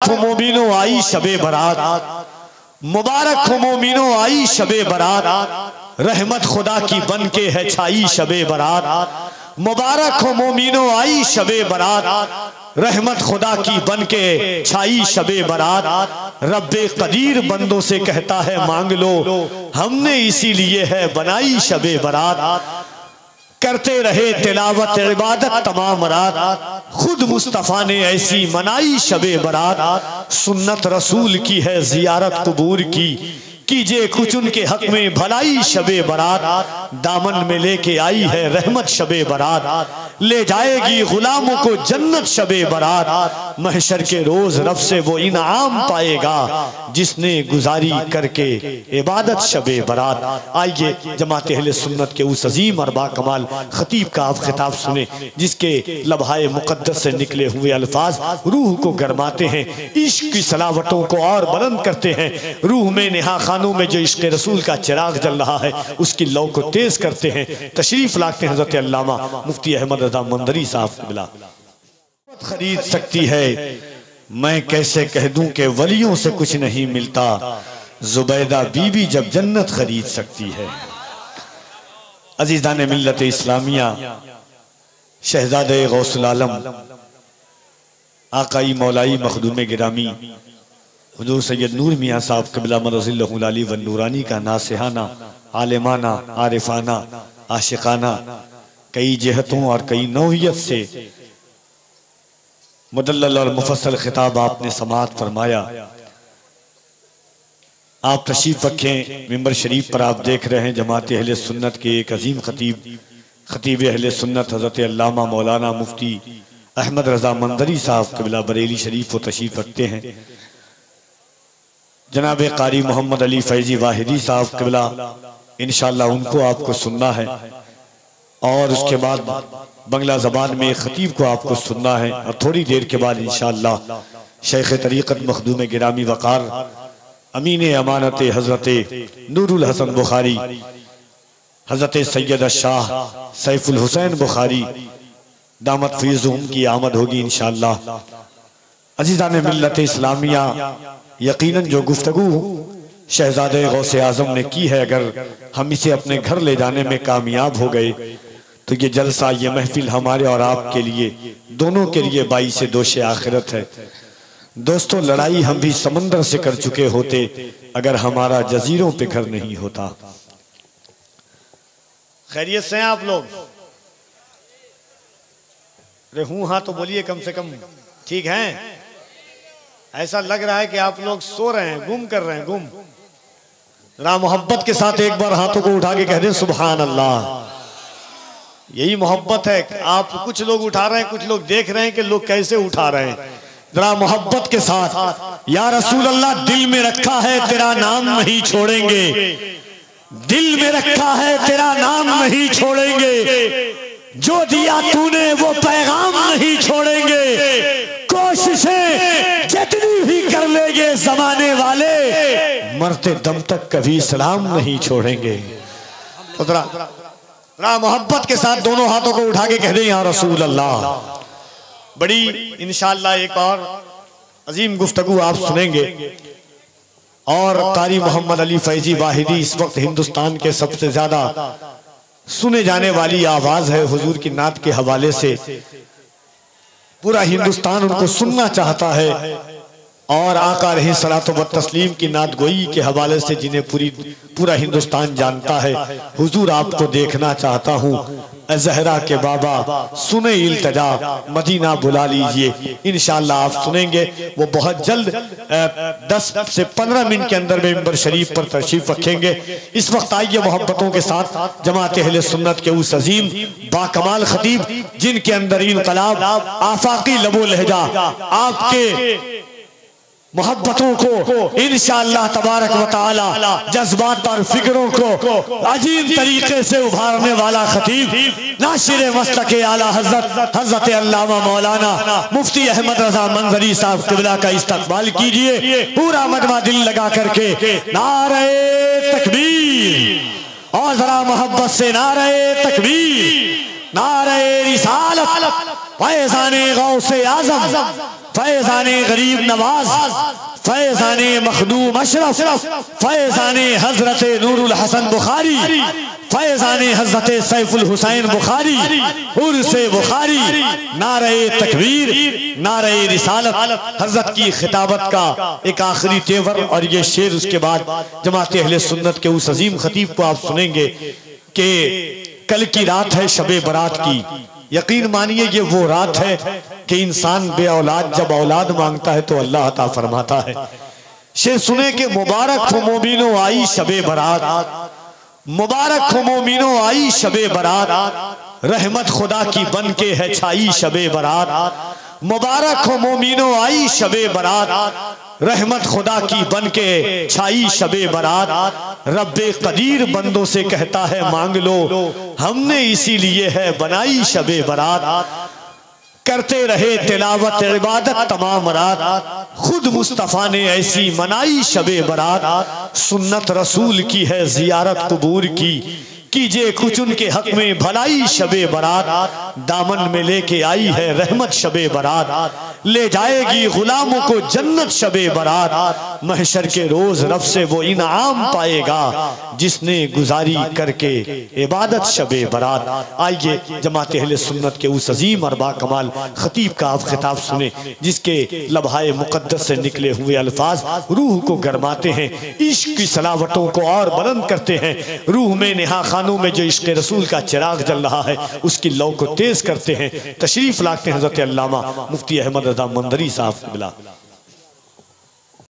हो मोमिनो आई शबे बरात, मुबारक हो मोमिनो आई शबे बरात, रहमत खुदा की बन के है छाई शबे बरात। मुबारक हो मोमिनो आई शबे बरात, रहमत खुदा की बन के छाई शबे बरात। रब्बे कदीर बंदों से कहता है मांग लो, हमने इसीलिए है बनाई शबे बरात। करते रहे तिलावत इबादत तमाम रात, खुद मुस्तफ़ा ने ऐसी मनाई शबे बरात। सुन्नत रसूल की है जियारत कुबूर की, कीजिए कुछ उनके हक में भलाई शबे बरात। दामन में लेके आई है रहमत शबे बरात, ले जाएगी गुलामों को जन्नत शबे बारात। महशर के रोज रब से वो इनाम पाएगा जिसने गुजारी करके इबादत शबे बारात। आइए जमात अहले सुन्नत के उस अजीम और बाकमाल खतीब का आप खिताब सुने, जिसके लबहाए मुकद्दस से निकले हुए अल्फाज रूह को गरमाते हैं, इश्क की सलावटों को और बुलंद करते हैं। रूह में नेहा खानों में जो इश्क रसूल का चिराग जल रहा है उसकी लौ को तेज करते हैं। तशरीफ लाते हैं हज़रत अल्लामा मुफ्ती अहमद रज़ा मंदरी साहब क़िबला। खरीद सकती है मैं कैसे कह दूं कि वलियों से कुछ नहीं मिलता, जुबैदा बीबी जब जन्नत खरीद सकती है। अजीज़ान मिल्लत इस्लामिया, शहजादे गौसुल आलम आकाई मौलाई मखदूम गिरामी हुजूर सैयद नूर मियाँ साहब क़िबला मरज़िल्लहुल आली व नूरानी का नासिहाना, आलिमाना, आरिफाना, आशिकाना कई जहतों और कई नौइयत से मुदल्लल और मुफस्सल खिताब आपने समाअत फरमाया। आप तशरीफ रखें। मिंबर शरीफ पर आप देख रहे हैं जमात अहले सुन्नत के एक अजीम खतीब अहले सुन्नत हज़रत अल्लामा मौलाना मुफ्ती अहमद रज़ा मंदरी साहब क़िबला बरेली शरीफ को तशरीफ रखते हैं। जनाब कारी मोहम्मद अली फैजी वाहिदी साहब क़िबला, इंशाअल्लाह उनको आपको सुनना है और उसके बाद बंगला ज़बान में एक खतीब को आपको सुनना है और थोड़ी देर के बाद इंशाअल्लाह शेख तरीक़त मखदूम गिरामी वक़ार अमीन अमानत हज़रत नूरुल हसन बुखारी हज़रत सैयद शाह सैफुल हुसैन बुखारी दामत फीज़ुहुम की आमद होगी इंशाअल्लाह। अज़ीज़ान मिल्लत इस्लामिया, यकीनन जो गुफ्तगू शहजादे गौसे आज़म ने की है, अगर हम इसे अपने घर ले जाने में कामयाब हो गए तो ये जलसा, ये महफिल हमारे और आपके लिए, दोनों के लिए बाइसे दोषे आखिरत है। दोस्तों, लड़ाई हम भी समंदर से कर चुके होते अगर हमारा जजीरों पे घर नहीं होता। खैरियत से हैं आप लोग? अरे हूं हाँ तो बोलिए कम से कम। ठीक है? ऐसा लग रहा है कि आप लोग सो रहे हैं, गुम कर रहे हैं, गुम। जरा मोहब्बत के साथ एक बार हाथों को उठा के कह दें सुभान अल्लाह। यही मोहब्बत है। आप कुछ लोग उठा रहे हैं, कुछ लोग देख रहे हैं कि लोग कैसे उठा रहे हैं। जरा मोहब्बत के साथ, या रसूल अल्लाह, दिल में रखा है तेरा नाम नहीं छोड़ेंगे, दिल में रखा है तेरा नाम नहीं छोड़ेंगे, जो दिया तूने वो पैगाम नहीं छोड़ेंगे, कोशिशें जितनी भी कर लेंगे जमाने वाले, मरते दम तक कभी इस्लाम नहीं छोड़ेंगे। तो जरा मोहब्बत के साथ दोनों हाथों को उठा के कह दें या रसूल अल्लाह। बड़ी इंशाअल्लाह एक और अजीम गुफ्तगू आप सुनेंगे। और कारी मोहम्मद अली फैजी वाहिदी इस वक्त हिंदुस्तान के सबसे ज्यादा सुने जाने वाली आवाज है। हुजूर की नात के हवाले से पूरा हिंदुस्तान उनको सुनना चाहता है और आका अलैहिस्सलातु व तस्लीम की नात गोई के हवाले से जिन्हें पूरा हिंदुस्तान जानता है। हुजूर आपको देखना चाहता हूँ, ज़हरा के बाबा सुने इल्तजा, मदीना बुला लीजिए। इंशाअल्लाह आप सुनेंगे। वो बहुत जल्द 10 से 15 मिनट के अंदर में मिंबर शरीफ पर तशरीफ रखेंगे। इस वक्त आइए मोहब्बतों के साथ जमात अहले सुन्नत के उस अजीम बाकमाल खतीब, जिनके अंदर इनकलाब, आफाकी लबो लहजा, आपके मोहब्बतों को इंशाअल्लाह तबारक व तआला जज्बात और फिक्रों को अजीम तरीके से उभारने वाला खतीब नाशिर मसलक आला हज़रत अल्लामा मौलाना मुफ्ती अहमद रज़ा मंजरी साहब क़िबला का इस्तक़बाल कीजिए। पूरा मजमा दिल लगा करके नारे तकबीर, और जरा मोहब्बत से नारे तकबीर, नारे रिसालत, फैज़ाने गौसे आज़म, फैजाने गरीब नवाज, फैजाने मखदूम अशरफ, फैजाने हजरत नूरुल हसन बुखारी, फैजाने हजरत सैफुल हुसैन बुखारी, उर्से बुखारी, नारे तकबीर, नारे रिसालत, हजरत की खिताबत का एक आखिरी तेवर। और ये शेर उसके बाद जमात अहले सुन्नत के उस अजीम खतीब को आप सुनेंगे कि कल की रात है शबे बरात की। यकीन मानिए ये वो रात है कि इंसान बे औलाद जब औलाद मांगता है तो अल्लाह अता फरमाता है। शेर सुने कि मुबारक हो मोमिनो आई शबे बरात, मुबारक हो मोमिनो आई शबे बरात, रहमत खुदा की बन के है छाई शबे बरात। मुबारक हो मोमिनो आई शबे बरात, रहमत खुदा की बन के छाई शबे बरात। रब्बे कदीर बंदों से कहता है मांग लो, हमने इसीलिए है बनाई शबे बरात। करते रहे तिलावत इबादत तमाम रात, खुद मुस्तफ़ा ने ऐसी मनाई शबे बरात। सुन्नत रसूल की है जियारत कुबूर की, कीजिए कुछ उनके हक में भलाई शबे बरात। दामन में लेके आई है रहमत शबे बरात, ले जाएगी गुलामों को जन्नत शबे बरात। महशर के रोज रब से वो इनाम पाएगा जिसने गुजारी करके इबादत शबे बरात। आइए जमात अहले सुन्नत के उस अजीम और बाकमाल खतीब का आप खिताब सुने, जिसके लम्हाए मुक़द्दस से निकले हुए अल्फाज रूह को गरमाते हैं, इश्क की सलावतों को और बुलंद करते हैं। रूह में नेहा खानों में जो इश्क रसूल का चिराग जल रहा है उसकी लौ को तेज करते हैं। तशरीफ लाते हैं हज़रत अल्लामा मुफ्ती अहमद रज़ा मंदरी साहब।